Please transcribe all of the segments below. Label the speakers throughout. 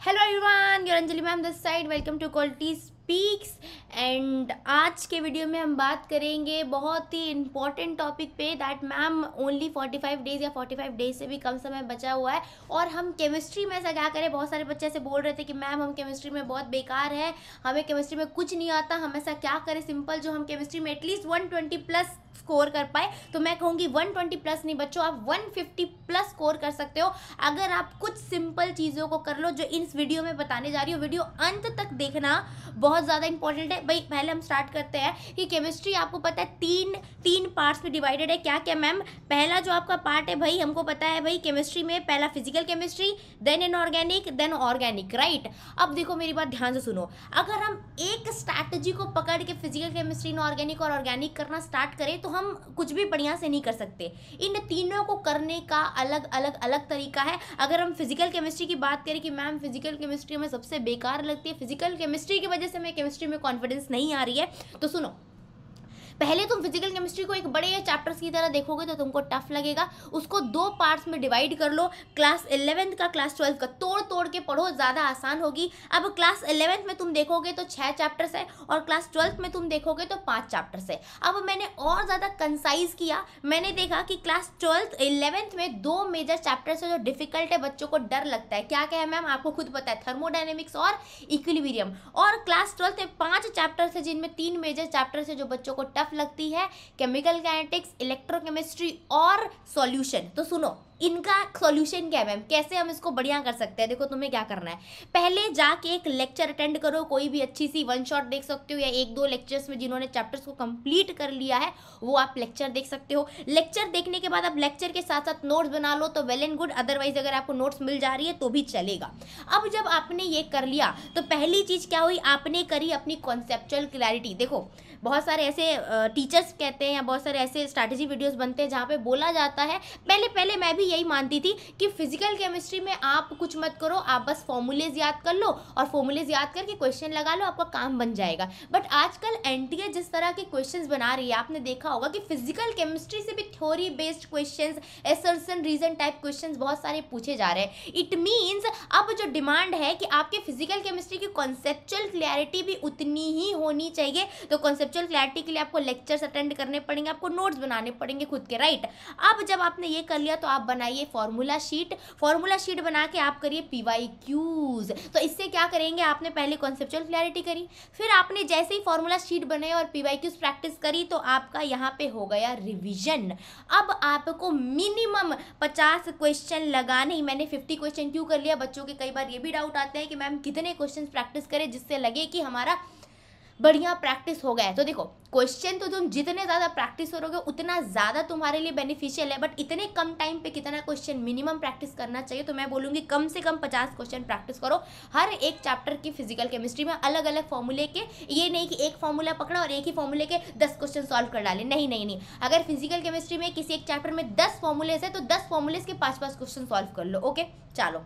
Speaker 1: Hello everyone, your Anjali ma'am this side. Welcome to quality speaks. And आज के video में हम बात करेंगे बहुत ही इंपॉर्टेंट टॉपिक पे दैट मैम ओनली 45 डेज या 45 डेज से भी कम समय बचा हुआ है और हम केमिस्ट्री में ऐसा क्या करें। बहुत सारे बच्चे ऐसे बोल रहे थे कि मैम हम केमिस्ट्री में बहुत बेकार है, हमें केमिस्ट्री में कुछ नहीं आता, हम ऐसा क्या करें सिंपल जो हम केमिस्ट्री में एटलीस्ट 120 प्लस स्कोर कर पाए। तो मैं कहूँगी 120 प्लस नहीं बच्चों, आप 150 प्लस स्कोर कर सकते हो अगर आप कुछ सिंपल चीज़ों को कर लो जो इस वीडियो में बताने जा रही हूँ। वीडियो अंत तक देखना बहुत ज़्यादा इंपॉर्टेंट है। भाई पहले हम स्टार्ट करते हैं कि केमिस्ट्री आपको पता है तीन पार्ट्स में डिवाइडेड है। क्या क्या मैम? पहला जो आपका पार्ट है भाई, हमको पता है भाई केमिस्ट्री में पहला physical chemistry, then inorganic, then organic, right. अब देखो मेरी बात ध्यान से सुनो, अगर हम एक स्ट्रैटेजी को पकड़ के फिजिकल केमिस्ट्री, इनऑर्गेनिक और ऑर्गेनिक करना स्टार्ट करें तो हम कुछ भी बढ़िया से नहीं कर सकते। इन तीनों को करने का अलग तरीका है। अगर हम फिजिकल केमिस्ट्री की बात करें कि मैम फिजिकल केमिस्ट्री में सबसे बेकार लगती है, फिजिकल केमिस्ट्री की वजह से मैं केमिस्ट्री में कॉन्फिडेंस नहीं आ रही है, तो सुनो, पहले तुम फिजिकल केमिस्ट्री को एक बड़े चैप्टर्स की तरह देखोगे तो तुमको टफ लगेगा। उसको दो पार्ट्स में डिवाइड कर लो। क्लास 11th का, क्लास 12th का तोड़ के पढ़ो, ज़्यादा आसान होगी। अब क्लास 11th में तुम देखोगे तो 6 चैप्टर्स है और क्लास 12th में तुम देखोगे तो 5 चैप्टर्स है। अब मैंने और ज़्यादा कंसाइज किया, मैंने देखा कि क्लास 11th में 2 मेजर चैप्टर्स है जो डिफिकल्ट है, बच्चों को डर लगता है। क्या क्या है मैम? आपको खुद पता है, थर्मोडायनेमिक्स और इक्विलिब्रियम। और क्लास 12th में 5 चैप्टर्स है जिनमें 3 मेजर चैप्टर्स है जो बच्चों को टफ लगती है, केमिकल काइनेटिक्स, इलेक्ट्रोकेमिस्ट्री और सॉल्यूशन। तो सुनो, इनका सॉल्यूशन क्या है मैम, कैसे हम इसको बढ़िया कर सकते हैं। देखो तुम्हें क्या करना है, पहले जाके एक लेक्चर अटेंड करो, कोई भी अच्छी सी वन शॉट देख सकते हो या 1-2 लेक्चर्स में जिन्होंने चैप्टर्स को कंप्लीट कर लिया है वो आप लेक्चर देख सकते हो। लेक्चर देखने के बाद आप लेक्चर के साथ साथ नोट्स बना लो तो वेल एंड गुड, अदरवाइज अगर आपको नोट्स मिल जा रही है तो भी चलेगा। अब जब आपने ये कर लिया तो पहली चीज क्या हुई, आपने करी अपनी कॉन्सेप्चुअल क्लैरिटी। देखो बहुत सारे ऐसे टीचर्स कहते हैं या बहुत सारे ऐसे स्ट्रैटेजी वीडियोस बनते हैं जहाँ पे बोला जाता है, पहले मैं भी यही मानती थी कि फिजिकल केमिस्ट्री में आप कुछ मत करो, आप बस फॉर्मूलेज याद कर लो और फॉर्मूलेज याद करके क्वेश्चन लगा लो, आपका काम बन जाएगा। बट आजकल एनटीए जिस तरह के क्वेश्चंस बना रही है, आपने देखा होगा कि फिजिकल केमिस्ट्री से भी theory based questions, assertion reason type questions बहुत सारे पूछे जा रहे हैं। इट मीन्स अब जो डिमांड है कि आपके फिजिकल केमिस्ट्री की कॉन्सेप्चुअल क्लैरिटी भी उतनी ही होनी चाहिए। तो कॉन्सेप्चुअल क्लैरिटी के लिए आपको लेक्चर्स अटेंड करने पड़ेंगे, आपको नोट्स बनाने पड़ेंगे खुद के, राइट। अब जब आपने ये कर लिया तो आप बनाइए फॉर्मूला शीट बना के आप करिए पीवाईक्यूज। तो इससे क्या करेंगे, आपने पहले कॉन्सेप्चुअल क्लैरिटी करी, फिर आपने जैसे ही फॉर्मूला शीट बनाए और पीवाईक्यूज प्रैक्टिस करी तो आपका यहाँ पे हो गया रिवीजन। अब आपको मिनिमम 50 क्वेश्चन लगाने ही। मैंने 50 क्वेश्चन क्यों कर लिया, बच्चों के कई बार ये भी डाउट आते हैं कि मैम कितने क्वेश्चन प्रैक्टिस करें जिससे लगे कि हमारा बढ़िया प्रैक्टिस हो गया है। तो देखो क्वेश्चन तो तुम जितने ज़्यादा प्रैक्टिस करोगे उतना ज़्यादा तुम्हारे लिए बेनिफिशियल है, बट इतने कम टाइम पे कितना क्वेश्चन मिनिमम प्रैक्टिस करना चाहिए। तो मैं बोलूँगी कम से कम 50 क्वेश्चन प्रैक्टिस करो हर एक चैप्टर की फिजिकल केमिस्ट्री में, अलग अलग फॉर्मूले के। ये नहीं कि एक फॉर्मूला पकड़ा और एक ही फॉर्मूले के 10 क्वेश्चन सॉल्व कर डाले, नहीं। अगर फिजिकल केमिस्ट्री में किसी एक चैप्टर में 10 फॉर्मूलेज है तो 10 फॉर्मूलेज के 5-5 क्वेश्चन सॉल्व कर लो। ओके चलो,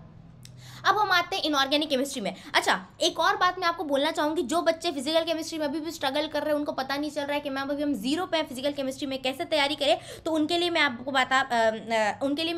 Speaker 1: अब हम आते हैं इनऑर्गेनिक केमिस्ट्री में। अच्छा, एक और बात मैं आपको बोलना चाहूँगी, जो बच्चे फिजिकल केमिस्ट्री में अभी भी स्ट्रगल कर रहे हैं, उनको पता नहीं चल रहा है कि मैम अभी हम 0 पे हैं फिजिकल केमिस्ट्री में, कैसे तैयारी करें, तो उनके लिए मैं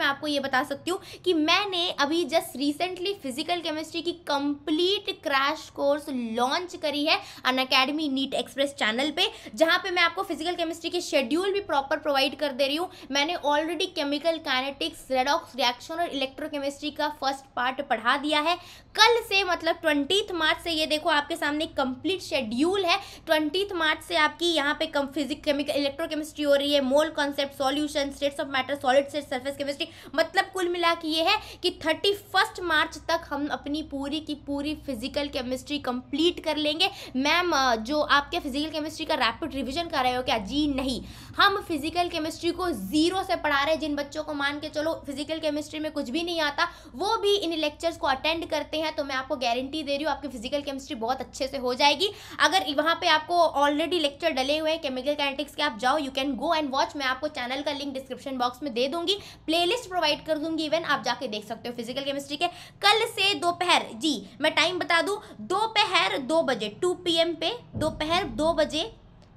Speaker 1: आपको ये बता सकती हूँ कि मैंने अभी जस्ट रिसेंटली फिजिकल केमिस्ट्री की कंप्लीट क्रैश कोर्स लॉन्च करी है अनअकैडमी नीट एक्सप्रेस चैनल पे, जहाँ पे मैं आपको फिजिकल केमिस्ट्री के शेड्यूल भी प्रॉपर प्रोवाइड कर दे रही हूँ। मैंने already chemical kinetics, redox reaction और इलेक्ट्रोकेमिस्ट्री का फर्स्ट पार्ट पढ़ा दिया है। कल से मतलब 20 मार्च से ये देखो आपके सामने कंप्लीट शेड्यूल है। 20 मार्च से आपकी यहाँ पे केमिकल इलेक्ट्रोकेमिस्ट्री हो रही है, mole concept, solution, states of matter, solid state, surface chemistry. मतलब कुल मिला के ये है कि 31 मार्च तक हम अपनी पूरी की पूरी फिजिकल केमिस्ट्री कंप्लीट कर लेंगे। मैम जो आपके फिजिकल केमिस्ट्री का रैपिड रिविजन कर रहे हो क्या? जी नहीं, हम फिजिकल केमिस्ट्री को 0 से पढ़ा रहे हैं। जिन बच्चों को मान के चलो फिजिकल केमिस्ट्री में कुछ भी नहीं आता, वो भी इन लेक्चर्स को अटेंड करते हैं तो मैं आपको गारंटी दे रही हूँ आपकी फिजिकल केमिस्ट्री बहुत अच्छे से हो जाएगी। अगर वहाँ पे आपको ऑलरेडी लेक्चर डले हुए हैं केमिकल काइनेटिक्स के, आप जाओ, you can go and watch. मैं आपको चैनल का लिंक डिस्क्रिप्शन बॉक्स में दे दूंगी, प्लेलिस्ट प्रोवाइड कर दूंगी, इवन आप जाके देख सकते हो फिजिकल केमिस्ट्री के। कल से दोपहर, जी मैं टाइम बता दूं, दोपहर 2 बजे 2 PM पे दोपहर 2 बजे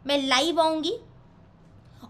Speaker 1: मैं लाइव आऊंगी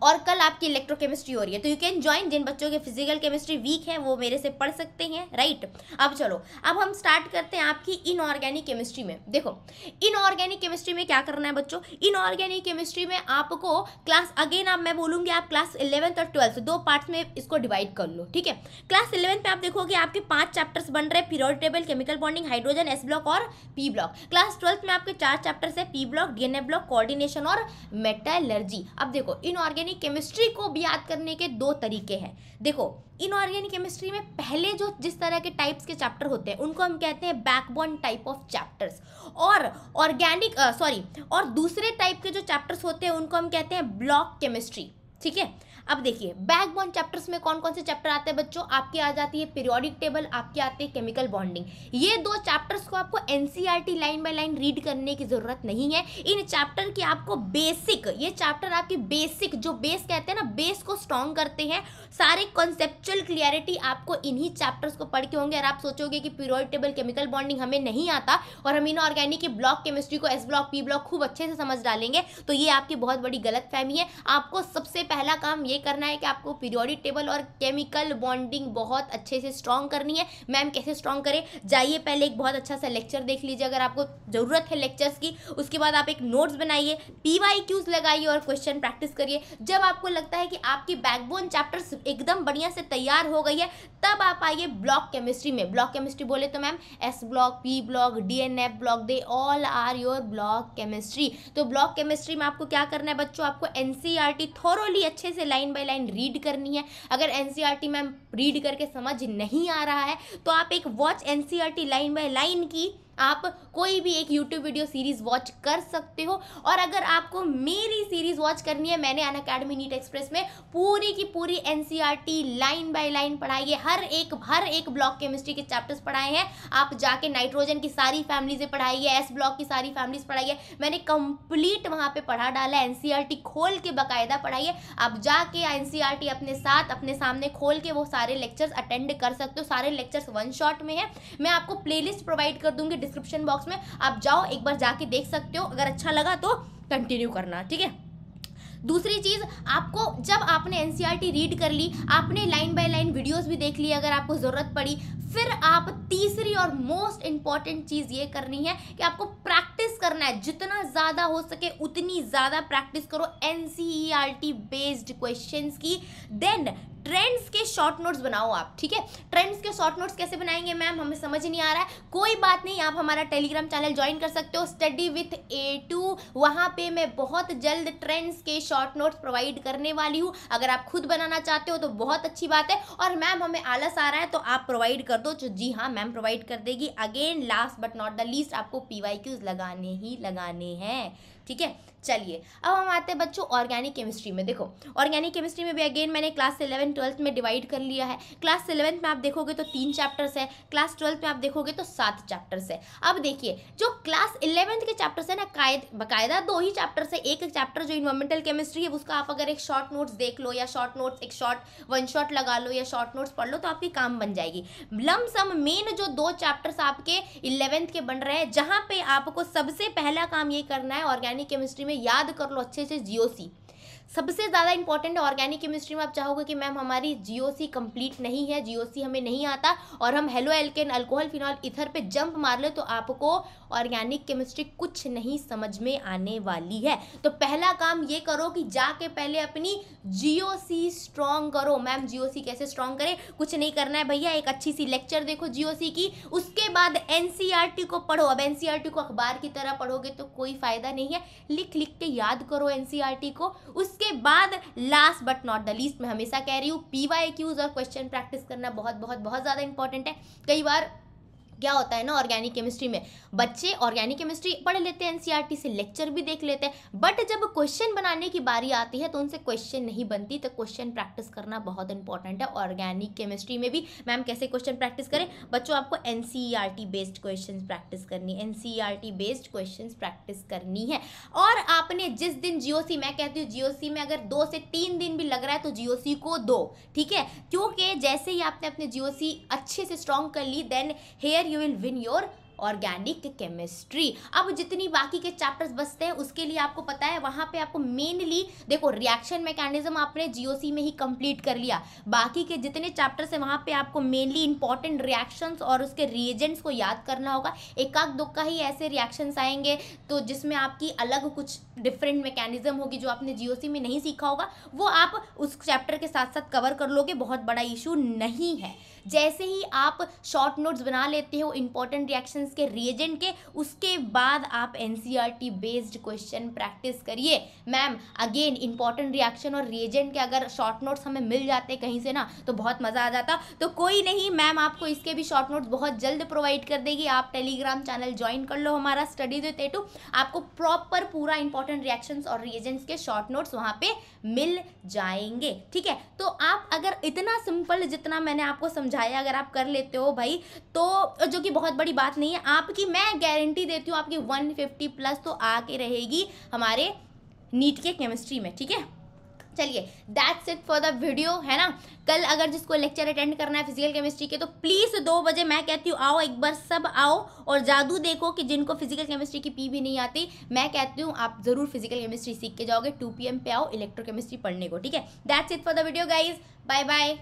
Speaker 1: और कल आपकी इलेक्ट्रोकेमिस्ट्री हो रही है, तो यू कैन ज्वाइन। जिन बच्चों के फिजिकल केमिस्ट्री वीक है वो मेरे से पढ़ सकते हैं, राइट। अब चलो, अब हम स्टार्ट करते हैं आपकी इनऑर्गेनिक केमिस्ट्री में। देखो, इनऑर्गेनिक केमिस्ट्री में क्या करना है बच्चों, इनऑर्गेनिक केमिस्ट्री में आपको क्लास, अगेन आप, मैं बोलूँगी आप क्लास 11th और 12th दो पार्ट्स में इसको डिवाइड कर लो, ठीक है। क्लास 11th में आप देखोगे आपके 5 चैप्टर्स बन रहे हैं, periodic table, chemical bonding, hydrogen, S block और पी ब्लॉक। क्लास 12th में आपके 4 चैप्टर्स है, P block, DNA block, coordination और मेटलर्जी। अब देखो, इनऑर्गेनिक केमिस्ट्री को भी याद करने के 2 तरीके हैं। देखो, इनऑर्गेनिक केमिस्ट्री में पहले जो जिस तरह के टाइप्स के चैप्टर होते हैं उनको हम कहते हैं बैकबोन टाइप ऑफ चैप्टर्स, और और दूसरे टाइप के जो चैप्टर्स होते हैं उनको हम कहते हैं ब्लॉक केमिस्ट्री, ठीक है। अब देखिए, बैकबोन चैप्टर्स में कौन कौन से चैप्टर आते हैं बच्चों, आपके आ जाती है पीरियोडिक टेबल, आपके आते हैं केमिकल बॉन्डिंग। ये 2 चैप्टर्स को आपको NCERT line by line read करने की जरूरत नहीं है। इन चैप्टर की आपको बेसिक, ये चैप्टर आपकी बेसिक, जो बेस कहते हैं ना, बेस को स्ट्रॉन्ग करते हैं। सारे कॉन्सेप्चुअल क्लियरिटी आपको इन्हीं चैप्टर्स को पढ़ के होंगे। और आप सोचोगे कि पीरियोडिक टेबल, केमिकल बॉन्डिंग हमें नहीं आता और हम इनऑर्गेनिक की ब्लॉक केमिस्ट्री को, एस ब्लॉक, पी ब्लॉक खूब अच्छे से समझ डालेंगे, तो ये आपकी बहुत बड़ी गलतफहमी है। आपको सबसे पहला काम ये करना है कि आपको पीरियोडिक टेबल और केमिकल बॉन्डिंग बहुत अच्छे से स्ट्रॉन्ग करनी है। मैम कैसे स्ट्रॉन्ग करें, जाइए पहले एक बहुत अच्छा सा लेक्चर देख लीजिए अगर आपको ज़रूरत है लेक्चर्स की। उसके बाद आप एक नोट्स बनाइए, PYQs लगाइए और क्वेश्चन प्रैक्टिस करिए। जब आपको लगता है कि आपकी बैकबोन चैप्टर्स एकदम बढ़िया से तैयार हो गई है, तब आप आइए ब्लॉक केमिस्ट्री में। ब्लॉक केमिस्ट्री बोले तो ma'am S block, P block, DNA block, they all are your block chemistry. तो ब्लॉक केमिस्ट्री में आपको क्या करना है बच्चों, आपको एनसीईआरटी थोरोली अच्छे से लाइन बाय लाइन रीड करनी है। अगर एनसीईआरटी मैम रीड करके समझ नहीं आ रहा है तो आप एक watch NCERT line by line की आप कोई भी एक YouTube वीडियो सीरीज वॉच कर सकते हो। और अगर आपको मेरी सीरीज वॉच करनी है, मैंने अनअकैडमी नीट एक्सप्रेस में पूरी की पूरी एनसीईआरटी लाइन बाय लाइन पढ़ाई है, हर एक ब्लॉक केमिस्ट्री के चैप्टर्स पढ़ाए हैं। आप जाके नाइट्रोजन की सारी फैमिलीज पढ़ाई है, एस ब्लॉक की सारी फैमिलीज पढ़ाई है, मैंने कंप्लीट वहाँ पे पढ़ा डाला है, एनसीईआरटी खोल के बाकायदा पढ़ाई है। आप जाके एनसीईआरटी अपने साथ, अपने सामने खोल के वो सारे लेक्चर्स अटेंड कर सकते हो। सारे लेक्चर्स 1 शॉट में है। मैं आपको प्लेलिस्ट प्रोवाइड कर दूंगी डिस्क्रिप्शन बॉक्स में, आप जाओ एक बार जाके देख सकते हो। अगर अच्छा लगा तो कंटिन्यू करना, ठीक है। दूसरी चीज, आपको जब आपने एनसीईआरटी रीड कर ली, आपने लाइन बाय लाइन वीडियोस भी देख ली अगर आपको जरूरत पड़ी, फिर आप तीसरी और मोस्ट इंपॉर्टेंट चीज ये करनी है कि आपको प्रैक्टिस करना है। जितना ज्यादा हो सके उतनी ज्यादा प्रैक्टिस करो एनसीईआरटी बेस्ड क्वेश्चंस की। देन ट्रेंड्स के शॉर्ट नोट्स बनाओ आप, ठीक है। ट्रेंड्स के शॉर्ट नोट्स कैसे बनाएंगे मैम, हमें समझ नहीं आ रहा है, कोई बात नहीं, आप हमारा टेलीग्राम चैनल ज्वाइन कर सकते हो, स्टडी विथ A2। वहाँ पे मैं बहुत जल्द ट्रेंड्स के शॉर्ट नोट्स प्रोवाइड करने वाली हूँ। अगर आप खुद बनाना चाहते हो तो बहुत अच्छी बात है। और मैम हमें आलस आ रहा है तो आप प्रोवाइड कर दो, तो जी हाँ मैम प्रोवाइड कर देगी। Again last but not the least, आपको PYQs लगाने ही लगाने हैं, ठीक है। चलिए अब हम आते हैं बच्चों ऑर्गेनिक केमिस्ट्री में। देखो, ऑर्गेनिक केमिस्ट्री में भी अगेन मैंने क्लास 11 12 में डिवाइड कर लिया है। क्लास 11 में आप देखोगे तो 3 चैप्टर्स है, क्लास 12 में आप देखोगे तो 7 चैप्टर्स है। अब देखिए, जो क्लास 11 के चैप्टर्स है ना, बाकायदा 2 ही चैप्टर्स है। एक चैप्टर जो इन्वायरमेंटल केमिस्ट्री है, उसका आप अगर एक शॉर्ट नोट्स देख लो, या शॉर्ट नोट्स एक शॉर्ट 1 शॉट लगा लो, या शॉर्ट नोट्स पढ़ लो, तो आपकी काम बन जाएगी। लमसम मेन जो 2 चैप्टर्स आपके 11th के बन रहे हैं, जहां पे आपको सबसे पहला काम ये करना है ऑर्गेनिक केमिस्ट्री में, याद कर लो अच्छे से GOC सबसे ज़्यादा इंपॉर्टेंट है। ऑर्गेनिक केमिस्ट्री में आप चाहोगे कि मैम हमारी GOC कंप्लीट नहीं है, GOC हमें नहीं आता और हम halo alkane, alcohol, phenol, ether पे जंप मार ले, तो आपको ऑर्गेनिक केमिस्ट्री कुछ नहीं समझ में आने वाली है। तो पहला काम ये करो कि जाके पहले अपनी GOC स्ट्रॉन्ग करो। मैम GOC कैसे स्ट्रॉन्ग करें, कुछ नहीं करना है भैया, एक अच्छी सी लेक्चर देखो GOC की, उसके बाद NCERT को पढ़ो। अब NCERT को अखबार की तरह पढ़ोगे तो कोई फायदा नहीं है, लिख लिख के याद करो NCERT को। उसके बाद last but not the least, मैं हमेशा कह रही हूँ, PYQs और क्वेश्चन प्रैक्टिस करना बहुत बहुत बहुत ज़्यादा इंपॉर्टेंट है। कई बार क्या होता है ना, ऑर्गेनिक केमिस्ट्री में बच्चे ऑर्गेनिक केमिस्ट्री पढ़ लेते हैं, एनसीईआरटी से लेक्चर भी देख लेते हैं, बट जब क्वेश्चन बनाने की बारी आती है तो उनसे क्वेश्चन नहीं बनती। तो क्वेश्चन प्रैक्टिस करना बहुत इंपॉर्टेंट है ऑर्गेनिक केमिस्ट्री में भी। मैम कैसे क्वेश्चन प्रैक्टिस करें बच्चों, आपको एनसीईआरटी बेस्ड क्वेश्चन प्रैक्टिस करनी है, एनसीईआरटी बेस्ड क्वेश्चन प्रैक्टिस करनी है। और आपने जिस दिन GOC, मैं कहती हूँ GOC में अगर 2 से 3 दिन भी लग रहा है तो GOC को दो, ठीक है, क्योंकि जैसे ही आपने अपने GOC अच्छे से स्ट्रॉन्ग कर ली, then here you will win your organic chemistry. अब जितनी बाकी के चैप्टर्स बचते हैं उसके लिए आपको पता है वहां पे आपको मेनली देखो रिएक्शन मैकेनिज्म आपने जीओसी में ही कंप्लीट कर लिया, बाकी के जितने चैप्टर्स हैं वहां पे आपको मेनली इंपॉर्टेंट रिएक्शंस और उसके रिएजेंट्स को याद करना होगा। एकाक दुक्का ही ऐसे रिएक्शंस आएंगे तो जिसमें आपकी अलग कुछ डिफरेंट मैकेनिज्म होगी जो आपने जीओसी में नहीं सीखा होगा, वो आप उस चैप्टर के साथ साथ कवर कर लोगे, बहुत बड़ा इशू नहीं है। जैसे ही आप शॉर्ट नोट्स बना लेते हो इंपॉर्टेंट रिएक्शंस के रिएजेंट के, उसके बाद आप एनसीईआरटी बेस्ड क्वेश्चन प्रैक्टिस करिए। मैम अगेन इंपॉर्टेंट रिएक्शन और रिएजेंट के अगर शॉर्ट नोट्स हमें मिल जाते कहीं से ना तो बहुत मज़ा आ जाता। तो कोई नहीं, मैम आपको इसके भी शॉर्ट नोट्स बहुत जल्द प्रोवाइड कर देगी। आप टेलीग्राम चैनल ज्वाइन कर लो हमारा स्टडीज विद एटू, आपको प्रॉपर पूरा इंपॉर्टेंट रिएक्शंस और रिएजेंट्स के शॉर्ट नोट्स वहाँ पे मिल जाएंगे। ठीक है, तो आप अगर इतना सिंपल जितना मैंने आपको समझाया अगर आप कर लेते हो भाई, तो जो कि बहुत बड़ी बात नहीं है, आपकी मैं गारंटी देती हूँ आपकी 150 प्लस तो आके रहेगी हमारे नीट के केमिस्ट्री में। ठीक है, चलिए that's it for the video, है ना। कल अगर जिसको लेक्चर अटेंड करना है फिजिकल केमिस्ट्री के तो प्लीज़ 2 बजे मैं कहती हूँ आओ, एक बार सब आओ और जादू देखो कि जिनको फिजिकल केमिस्ट्री की पी भी नहीं आती, मैं कहती हूँ आप ज़रूर फिजिकल केमिस्ट्री सीख के जाओगे। 2 PM पे आओ इलेक्ट्रोकेमिस्ट्री पढ़ने को। ठीक है, that's it for the video guys, bye bye.